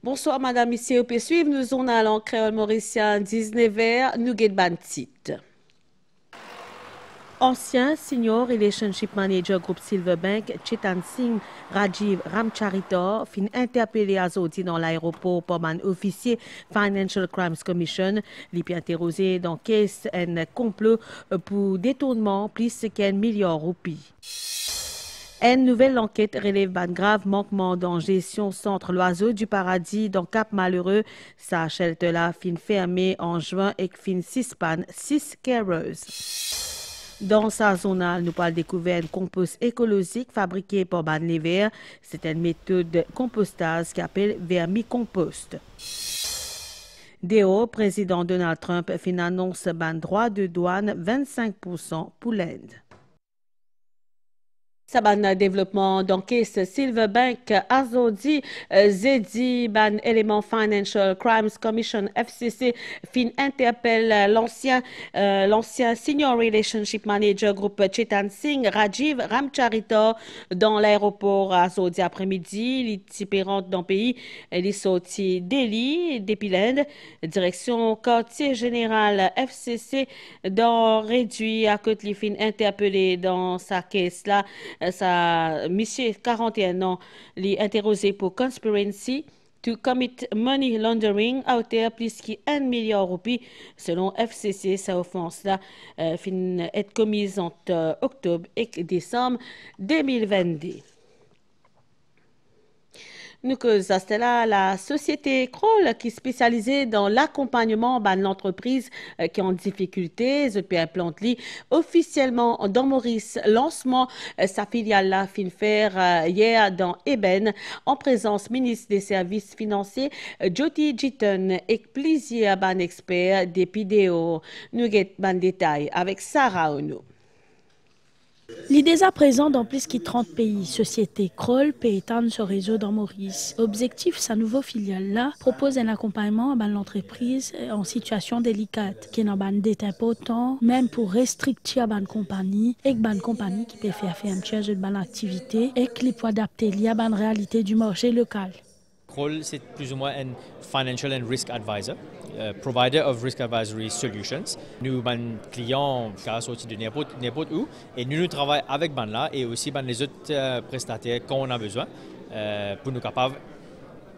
Bonsoir, madame, ici, au peut suivre. Nous on allons créole mauricien 19h, nous get bantit. Ancien Senior Relationship Manager Groupe Silverbank, Chetan Singh Rajiv Ramcharitor, fin interpellé à Zodi dans l'aéroport par un officier Financial Crimes Commission, il est interrogé dans case un complot pour détournement plus qu'un milliard de roupies. Une nouvelle enquête relève un grave manquement dans gestion centre L'Oiseau du Paradis dans Cap Malheureux. Sa shelter là fin fermée en juin et fin 6 carers. Dans sa zone, nous avons découvert un compost écologique fabriqué par Ban Lever. C'est une méthode de compostage qui appelle vermicompost. Dehors, président Donald Trump fin annonce ban droit de douane 25% pour l'Inde. Saban développement d'enquête Silverbank Azodi Zedi Ban Element Financial Crimes Commission FCC fin interpelle l'ancien Senior Relationship Manager groupe Chetan Singh Rajiv Ramcharitor dans l'aéroport Azodi après-midi. Les typérants dans le pays, les sorties Delhi depuis l'Inde. Direction quartier général FCC dans réduit à côté les fin interpellé dans sa caisse là. Monsieur 41 ans, les interrogé pour conspiracy to commit money laundering à hauteur plus qu'un milliard de roupies. Selon FCC, sa offense-là fin être commise entre octobre et décembre 2022. Nous que c'était là la société Kroll qui est spécialisée dans l'accompagnement de l'entreprise qui est en difficulté. ZPA Plantely officiellement dans Maurice lancement sa filiale là fin faire hier dans Eben en présence ministre des services financiers Jyoti Jiton et plusieurs ban experts des vidéos. Nous get ban détail avec Sarah Ono. L'idée à présent dans plus de 30 pays. Société Kroll peut étendre ce réseau dans Maurice. Objectif, sa nouvelle filiale-là propose un accompagnement à l'entreprise en situation délicate, qui est dans une dette importante, même pour restricter à une compagnie, et une compagnie qui peut faire fermeture de bonne activité et qui peut adapter à la réalité du marché local. Kroll, c'est plus ou moins un financial and risk advisor, provider of risk advisory solutions. Nous, ben, clients, qui sorti de n'importe où, et nous travaillons avec ben là et aussi ben, les autres prestataires quand on a besoin pour nous capables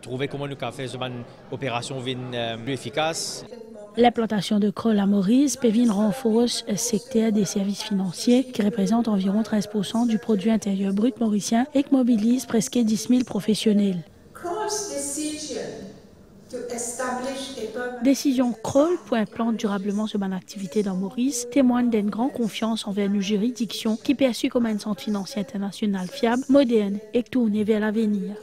trouver comment nous faire une opération plus efficace. L'implantation de Kroll à Maurice peut renforcer le secteur des services financiers qui représente environ 13% du produit intérieur brut mauricien et qui mobilise presque 10 000 professionnels. Décision Kroll pour implanter durablement ce ban d'activité dans Maurice témoigne d'une grande confiance envers une juridiction qui perçue comme un centre financier international fiable, moderne et tourné vers l'avenir.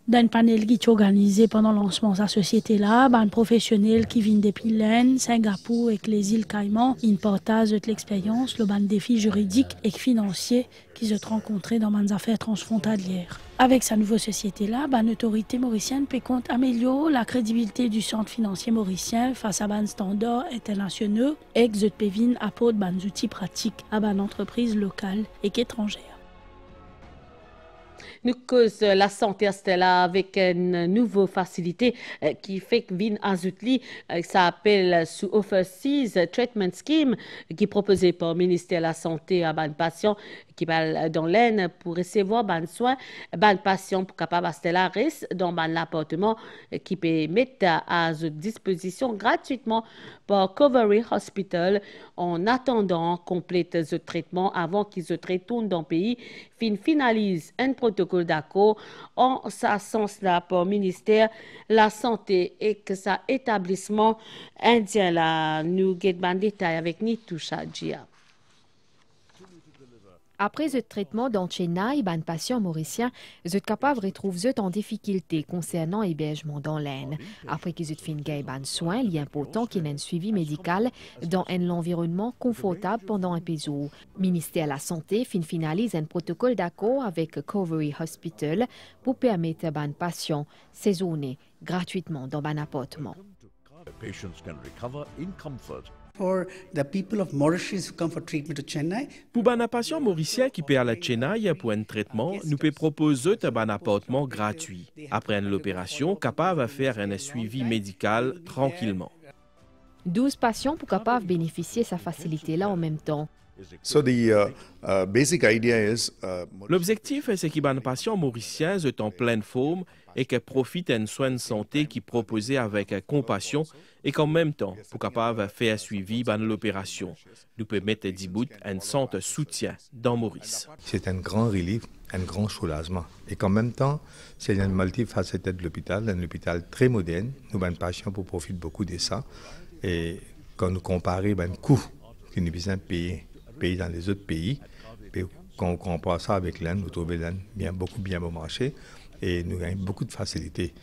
Dans un panel qui est organisé pendant le lancement de la société-là, un professionnel qui vient depuis l'Inde, Singapour et les îles Caïmans, il partage de l'expérience, le défi juridique et financier qui se rencontrent dans les affaires transfrontalières. Avec sa nouvelle société-là, l'autorité mauricienne peut améliorer la crédibilité du centre financier mauricien face à des standards internationaux et que peut apporter des outils pratiques à des entreprises locales et étrangères. Nous cause la santé là avec une nouvelle facilité qui fait que Vin Azutli, ça appelle sous Overseas Treatment Scheme, qui est proposé par le ministère de la Santé à des patients qui va dans l'Aisne pour recevoir des soins, des patients pour capable rester là reste dans l'appartement qui peut mettre à disposition gratuitement par Covery Hospital en attendant complète ce traitement avant qu'ils se retournent dans le pays, finalise un protocole d'accord en ce sens-là par le ministère de la Santé et que ça établissement indien là nous avons des détails avec Nitoucha Djia. Après ce traitement dans Chennai, les patients mauriciens sont capables de retrouver en difficulté concernant l'hébergement dans l'Aisne. Après qu'ils aient fait un soin, il est important qu'il y ait un suivi médical dans un environnement confortable pendant un épisode. Le ministère de la Santé finalise un protocole d'accord avec Covery Hospital pour permettre à les patients de séjourner gratuitement dans un appartement. Patients can recover in comfort For the people of Mauritius who come for treatment to Chennai, Pour les patients mauriciens qui paient à la Chennai pour un traitement, nous pouvons proposer un apportement gratuit. Après l'opération, capable de faire un suivi médical tranquillement. 12 patients pour capables bénéficier de sa facilité-là en même temps. So the basic idea is L'objectif est que les patients mauriciens sont en pleine forme et qu'ils profitent d'un soin de santé qui est proposé avec compassion et qu'en même temps, pour capable faire un suivi de l'opération. Nous pouvons mettre du bout un centre de soutien dans Maurice. C'est un grand relief, un grand soulagement. Et qu'en même temps, c'est une multifacette de l'hôpital, un hôpital très moderne. Nous, les patients, pour profiter beaucoup de ça. Et quand nous comparons le coût que nous besoin payer dans les autres pays, et quand on compare ça avec l'Inde, nous trouvons l'Inde beaucoup bien bon marché et nous gagnons beaucoup de facilité.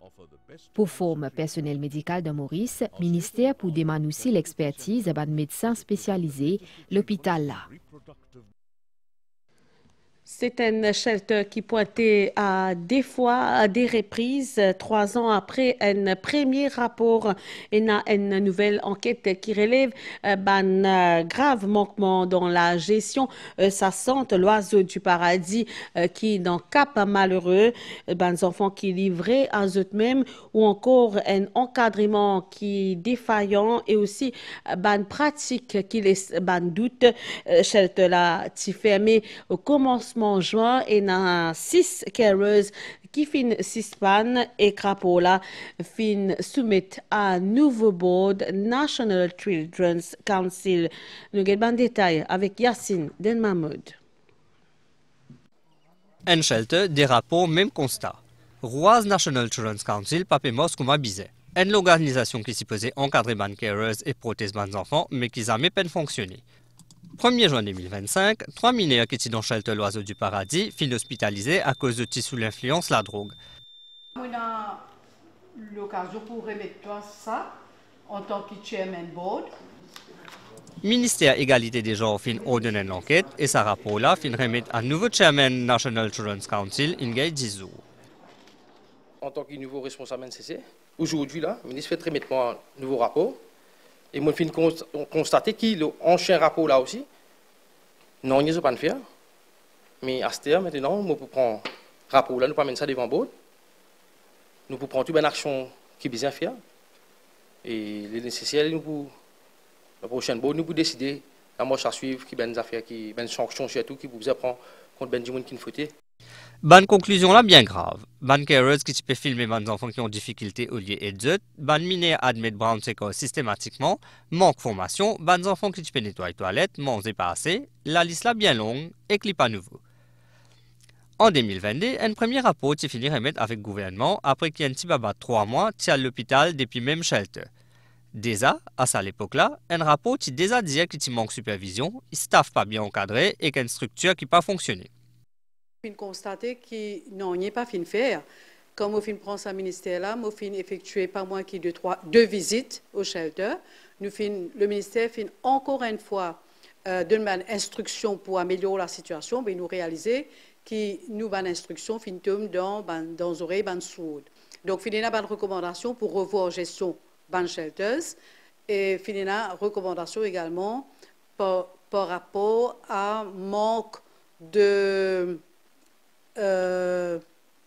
Pour former personnel médical de Maurice, ministère pour demander aussi l'expertise de médecins spécialisés, l'hôpital là. C'est un shelter qui pointait à des fois, à des reprises, 3 ans après un premier rapport et une nouvelle enquête qui relève un grave manquement dans la gestion. Ça sent l'oiseau du paradis qui, dans Cap malheureux, des enfants qui livrés à eux-mêmes ou encore un encadrement qui est défaillant et aussi une pratique qui laisse doute. Shelter là, qui fermé au commencement juin et dans 6 carers qui fin 6 pannes et crapola fin soumettre à nouveau board National Children's Council. Nous avons un détail avec Yassine Den Mahmoud. Un shelter, des rapports, même constat. Roise National Children's Council, papé mos comme abisé. Une organisation qui s'y posait encadrer ban carers et prothèses ban enfants, mais qui n'a jamais peine fonctionné. 1er juin 2025, 3 mineurs qui étaient dans le shelter l'oiseau du paradis finissent hospitalisés à cause de sous l'influence de la drogue. On a l'occasion pour remettre ça en tant que chairman board. Ministère égalité des genres fin ordonné l'enquête et sa rapport là fin remettre un nouveau chairman National Children's Council in 10 jours. En tant que nouveau responsable NCC, aujourd'hui là, le ministre fait remettre un nouveau rapport. Et moi, je vais constater qu'il y a un ancien rapport là aussi. Non, il n'y a pas de faire. Mais à ce terme, maintenant, nous pouvons prendre le rapport là, nous pouvons mettre ça devant le board. Nous pouvons prendre toute une action qui est bien faire. Et les nécessaires, nous pouvons, la prochaine board, nous pouvons décider la marche à suivre, qui est une affaire, qui est une sanction surtout, qui pouvait prendre contre ben du monde qui nous foutait. Bonne conclusion là bien grave. Ban carers qui peut filmer des enfants qui ont difficulté au lieu et d'eux, ban mineurs admet brown secor systématiquement, manque formation, ban enfants qui peut nettoyer toilettes, manger pas assez, la liste là bien longue et clip à nouveau. En 2022, un premier rapport qui finit remettre avec le gouvernement après qu'il y a un petit baba 3 mois tient à l'hôpital depuis même shelter. Déjà, à cette époque-là, un rapport qui déjà disait qu'il manque supervision, il staff pas bien encadré et qu'une structure qui pas fonctionné. Je constater qu'il n'y a pas fin faire. Quand je prends ce ministère-là, je effectuer par mois qui 2 visites au shelter. Le ministère fait encore une fois donne une instruction pour améliorer la situation, mais nous réaliser que nous avons une instruction dans les oreilles sourdes. Donc, il y a une recommandation pour revoir la gestion des shelters et il y a une recommandation également par rapport à manque de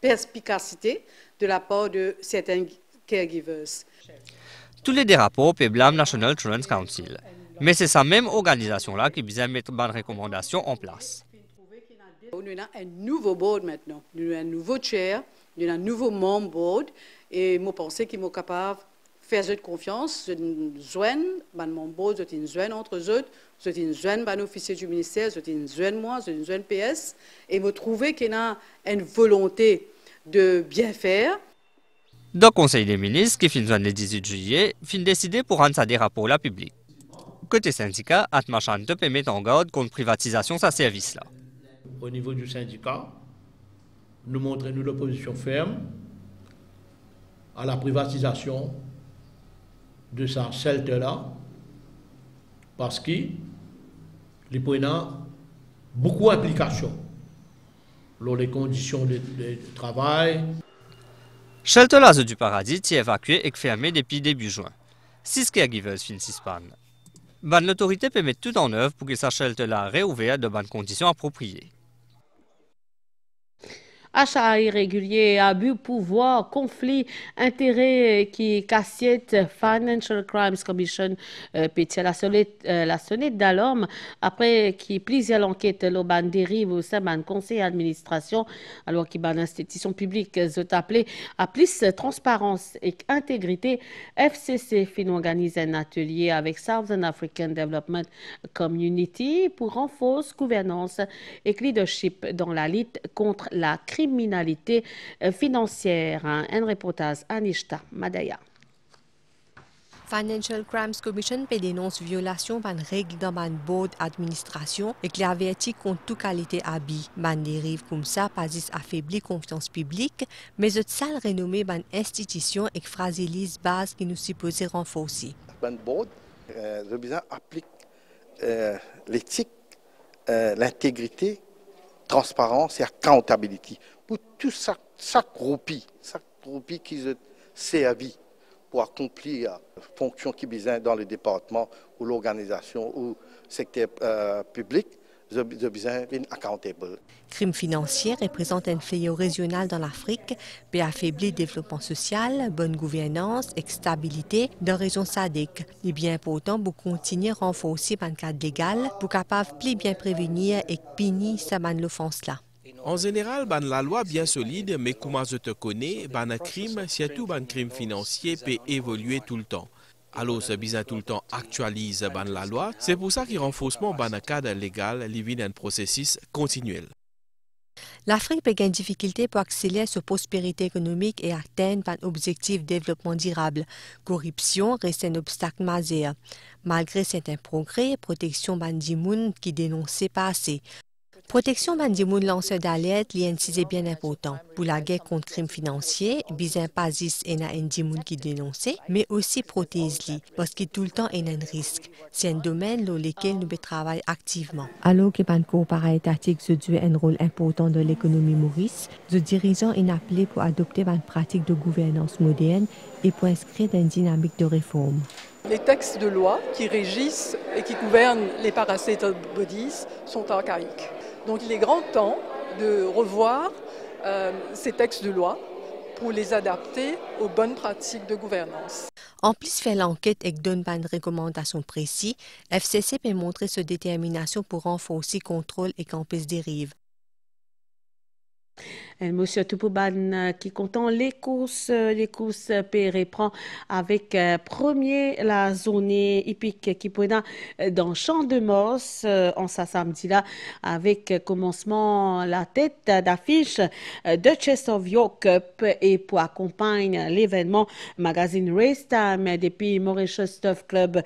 perspicacité de la part de certains caregivers. Tous les rapports peuvent blâmer National Children's Council. Mais c'est sa même organisation-là qui vient mettre bonnes recommandations en place. Nous avons un nouveau board maintenant. Nous avons un nouveau chair, nous avons un nouveau membre board. Et je pense qu'ils sont capables de faire confiance. Nous avons un membre board, nous avons entre eux. Je suis un officier du ministère, je suis un PS, et me trouver qu'il y a une volonté de bien faire. Dans le Conseil des ministres, qui finit le 18 juillet, fin décidé pour rendre ça des rapports là publics. Côté syndicat, Atmachan peut mettre en garde contre privatisation de ce service-là. Au niveau du syndicat, nous montrons l'opposition ferme à la privatisation de ce shelter-là, parce qu'il y a beaucoup d'implications dans les conditions de travail. Shelter l'oiseau du paradis est évacué et fermé depuis début juin. 6 caregivers finissent panne. L'autorité peut mettre tout en œuvre pour que sa shelter la réouvert de bonnes conditions appropriées. Achats irréguliers, abus de pouvoir, conflits, intérêts qui cassette Financial Crimes Commission pétier la sonnette d'alarme après qui plusieurs enquêtes l'oban dérive au sein d'un conseil d'administration alors qu'il y a une institution publique ont appelé à plus transparence et intégrité. FCC fin organise un atelier avec Southern African Development Community pour renforcer gouvernance et leadership dans la lutte contre la criminalité financière. Un reportage Anishta Madaya. Financial Crimes Commission peut dénonce violation par règles dans le board administration et qui avertit contre toute qualité d'habit. Ban dérive comme ça pas juste affaiblir confiance publique, mais cette sale renommée ban institution et fragilise base qui nous supposait renforcer. Ban board, le besoin applique l'éthique, l'intégrité, transparence et accountability pour tout chaque groupie qui se servi pour accomplir la fonction qui besoin dans le département ou l'organisation ou le secteur public, ils ont besoin d'être accountable. Crime financier représente un fléau régional dans l'Afrique, peut affaiblir le développement social, bonne gouvernance et stabilité dans la région SADC. Il est bien important pour continuer à renforcer le cadre légal pour capable plus bien prévenir et punir cette l'offense-là. En général, la loi bien solide, mais comme je te connais, le crime, surtout le crime financier, peut évoluer tout le temps. Alors, ce besoin tout le temps actualise la loi. C'est pour ça que le renforcement du cadre légal est un processus continuel. L'Afrique peut gagner difficulté pour accélérer sa prospérité économique et atteindre un objectif de développement durable. Corruption reste un obstacle majeur. Malgré certains progrès, protection bandimoun qui dénonçait pas assez. Protection bandimoun lanceur d'alerte est bien important. Pour la guerre contre crimes financiers, bizin pas juste un bandimoun qui dénonçait, mais aussi protéger parce qu'il tout le temps est un risque. C'est un domaine dans lequel nous travaillons activement. Alors que ban coopératif étatique joue un rôle important dans l'économie maurice, les dirigeants sont appelés pour adopter une pratique de gouvernance moderne et pour inscrire une dynamique de réforme. Les textes de loi qui régissent et qui gouvernent les parastatal bodies sont archaïques. Donc il est grand temps de revoir ces textes de loi pour les adapter aux bonnes pratiques de gouvernance. En plus de faire l'enquête et donner une recommandation précise, FCC peut montrer sa détermination pour renforcer le contrôle et campus dérive. Monsieur Toupouban qui content les courses peut reprend avec premier la zone hippique qui peut dans Champ de Mars en ce samedi là avec commencement la tête d'affiche Duchess of York Cup et pour accompagner l'événement magazine Race Time depuis Mauritius Turf Club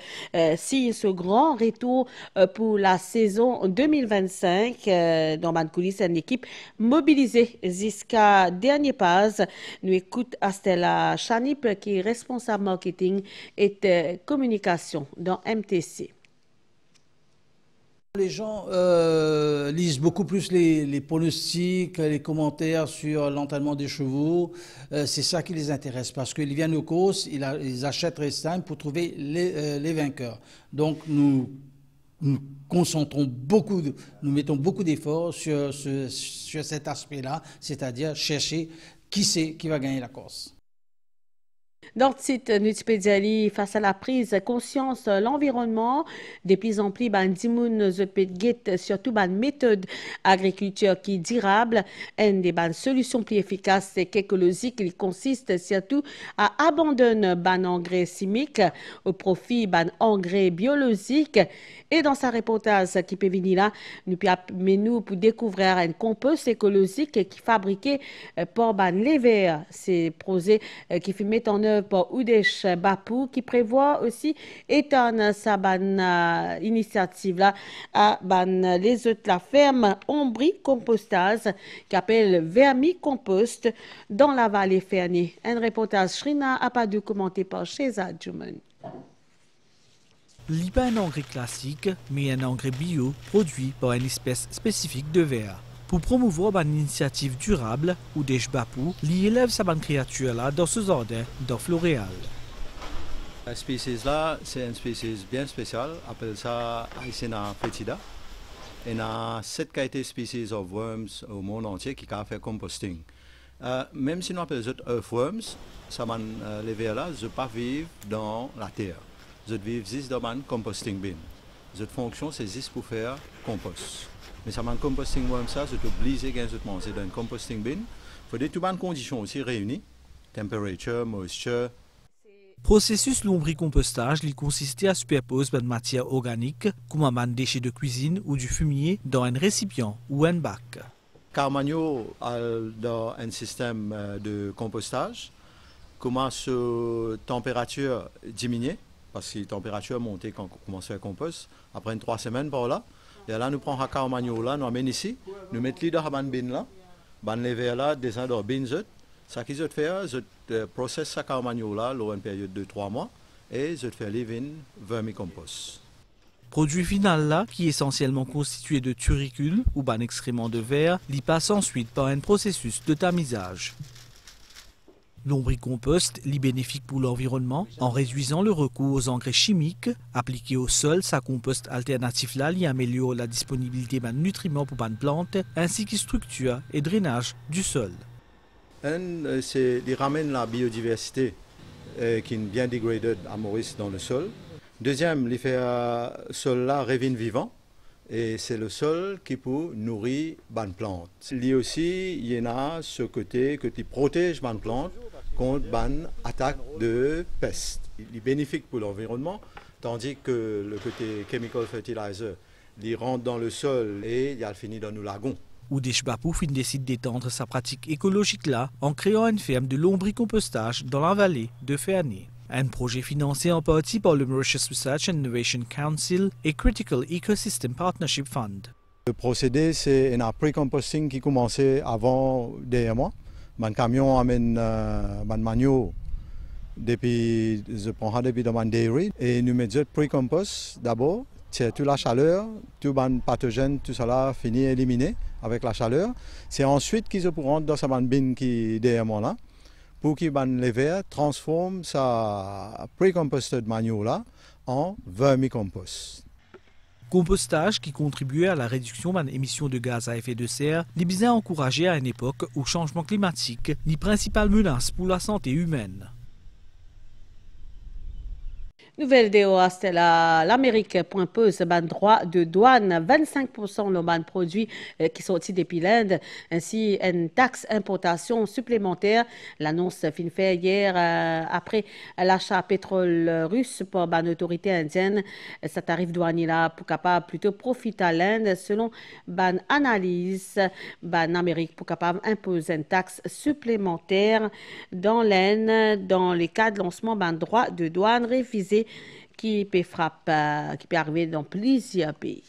signe ce grand retour pour la saison 2025 dans Ban coulisses une équipe mobilisée jusqu'à dernier pas. Nous écoute Astella Chanip qui est responsable marketing et communication dans MTC. Les gens lisent beaucoup plus les pronostics, les commentaires sur l'entraînement des chevaux. C'est ça qui les intéresse parce qu'ils viennent aux courses, ils achètent Race Time pour trouver les vainqueurs. Donc nous concentrons nous mettons beaucoup d'efforts sur cet aspect-là, c'est-à-dire chercher qui va gagner la course. Dans le site Nutipédiali, face à la prise de conscience de l'environnement, de plus en plus, Dimoun surtout une méthode agriculture qui est durable, une des solutions plus efficaces et écologiques qui consiste surtout à abandonner les engrais chimiques au profit des engrais biologiques. Et dans sa reportage qui peut venir là, nous pour découvrir un compost écologique qui est fabriqué par les verts. C'est projet qui fait mettre en œuvre par Udesh Bapou qui prévoit aussi étendre sa initiative là à les autres la ferme Ombri Compostage qui appelle Vermicompost dans la vallée Fernie. Un reportage Shrina Apadou commenté par Sheza Djoumen. Il n'est pas un engrais classique, mais un engrais bio produit par une espèce spécifique de verre. Pour promouvoir une initiative durable, Udesh Bapou élève sa créature là dans ce jardin dans Floréal. La species là, c'est une species bien spéciale, on appelle ça Aicena foetida. Il y a 7 qualités species of worms au monde entier qui peuvent faire composting. Même si on appelle les earthworms, les vers là, ils ne pas vivre dans la terre. Ils vivent juste dans un composting bin. Leur fonction, c'est juste pour faire compost. Mais ça, un composting worm, ça, c'est obligé de manger dans un composting bin. Il faut des toutes les conditions aussi réunies, temperature, moisture. Processus lombricompostage lui consistait à superposer de matière organique, comme un déchet de cuisine ou du fumier, dans un récipient ou un bac. Carmagno a dans un système de compostage, commence à température diminuer, parce que la température monte quand on commence à faire compost, après 3 semaines par là. Et là, nous prenons Carmagno là, nous l'amènons ici, nous mettons dans le bin là, les verres là, descendent dans le bin. Ce qu'ils ont fait, ils ont processé ce Carmagno là, dans une période de 3 mois, et ils ont fait living vermicompost. Produit final là, qui est essentiellement constitué de turricules ou ban excréments de verre, il passe ensuite par un processus de tamisage. Lombricompost est bénéfique pour l'environnement en réduisant le recours aux engrais chimiques appliqués au sol. Sa compost alternatif là, il améliore la disponibilité de nutriments pour les plantes ainsi que structure et drainage du sol. Il ramène la biodiversité qui est bien dégradée à Maurice dans le sol. Deuxième, il fait le sol là revient vivant et c'est le sol qui peut nourrir les plantes. Il y a aussi ce côté qui protège les plantes contre les attaques de pestes. Il est bénéfique pour l'environnement, tandis que le côté chemical fertilizer, il rentre dans le sol et il finit dans nos lagons. Oudèche Bapouf décide d'étendre sa pratique écologique là en créant une ferme de lombricompostage dans la vallée de Ferney. Un projet financé en partie par le Mauritius Research and Innovation Council et Critical Ecosystem Partnership Fund. Le procédé, c'est un pré-composting qui commençait avant derrière moi. Mon camion amène mon manio depuis dans mon dairy et nous mettons le pré-compost d'abord. C'est toute la chaleur, tout les pathogènes, tout cela finit éliminé avec la chaleur. C'est ensuite qu'ils pourront dans ce bin qui est derrière moi là, pour qu'ils les vers transforment sa pré-composted manure là en vermicompost. Compostage qui contribuait à la réduction des émissions de gaz à effet de serre, les bien encouragé à une époque où le changement climatique est principale menace pour la santé humaine. Nouvelle DOA, c'est l'Amérique propose ban droit de douane 25% de ban produits qui sont sortis depuis l'Inde, ainsi une taxe importation supplémentaire. L'annonce fin fait hier après l'achat pétrole russe par ban autorité indienne. Ce tarif douanier là pour capable plutôt profiter à l'Inde selon ban analyse. Ban Amérique pour capable imposer une taxe supplémentaire dans l'Inde dans les cas de lancement ban droit de douane révisé qui peut arriver dans plusieurs pays.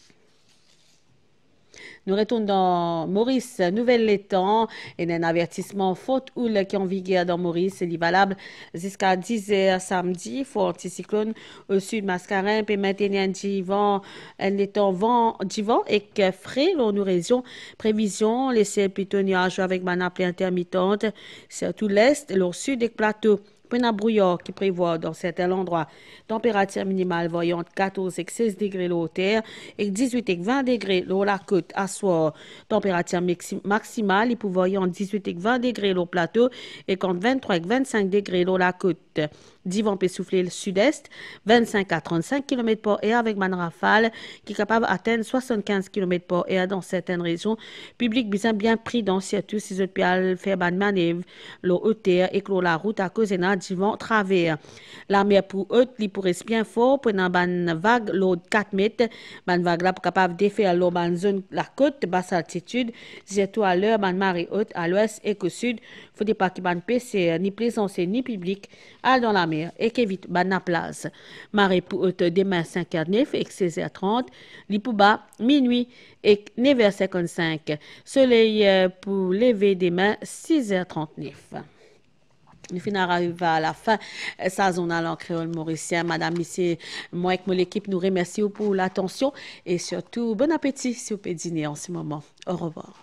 Nous retournons dans Maurice, Nouvelle-Létang, et un avertissement faute houle qui est en vigueur dans Maurice, il est valable jusqu'à 10h samedi, fort anticyclone au sud Mascarin, puis maintenir vent et que frais dans nos régions. Prévision, laisser plutôt nuageux avec ma nappe intermittente, surtout l'est, le sud des plateaux. Un brouillard qui prévoit dans certains endroits température minimale voyante 14 et 16 degrés l'eau terre et 18 et 20 degrés l'eau la côte à soir. Température maximale, il peut voyant 18 et 20 degrés l'eau plateau et quand 23 et 25 degrés l'eau la côte. Divan peut souffler le sud-est, 25 à 35 km par heure avec man rafale qui est capable d'atteindre 75 km par heure dans certaines régions. Public bien prudent, surtout si vous pouvez faire une manœuvre, l'eau haute terre et clore la route à cause d'un divan travers. La mer pour haute, il pourrait bien fort pour une vague l'eau de 4 mètres. Une vague là pour capable de défaire l'eau dans zone la côte, basse altitude, surtout à l'heure, une marée haute à l'ouest et au sud. Il ne faut pas qu'il y ait PCR, ni plaisance, ni public, dans la mer et qu'évite la place. Marée pour haute demain 5h09 et 16h30, l'ipouba minuit et 9h55. Soleil pour lever demain 6h39. Nous finissons arriver à la fin de sa zone en créole mauricien. Madame, ici, moi et l'équipe, nous remercions pour l'attention et surtout, bon appétit si vous pouvez dîner en ce moment. Au revoir.